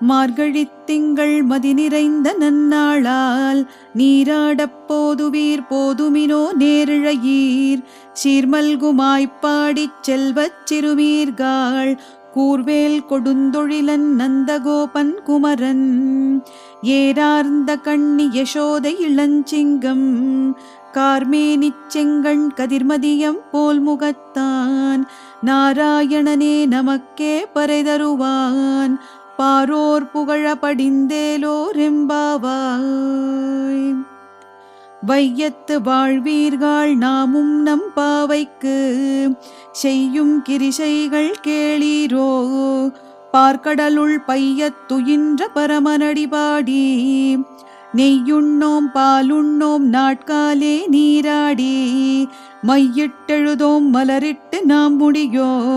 மார்கழித் திங்கள் மதி நிறைந்த நன்னாளால் நீராடப் போதுவீர் போதுமினோ நேரிழையீர் சீர்மல்குமாய்ப்பாடிச் செல்வச் சிறுமீர்காள் கூர்வேல் கொடுந்தொழிலன் நந்தகோபன் குமரன் ஏரார்ந்த கண்ணி யசோதை இளஞ்சிங்கம் கார்மேனிச் செங்கண் கதிர்மதியம் போல் முகத்தான் நாராயணனே நமக்கே பறைதருவான் பாரோர் புகழ படிந்தேலோரெம்பாவாய். வையத்து வாழ்வீர்கள் நாமும் நம் பாவைக்கு செய்யும் கிரிசைகள் கேளீரோ பார்க்கடலுள் பையத் துயின்ற பரமனடி பாடி நெய்யுண்ணோம் பாலுண்ணோம் நாட்காலே நீராடி மையிட்டெழுதோம் மலரிட்டு நாம் முடியோம்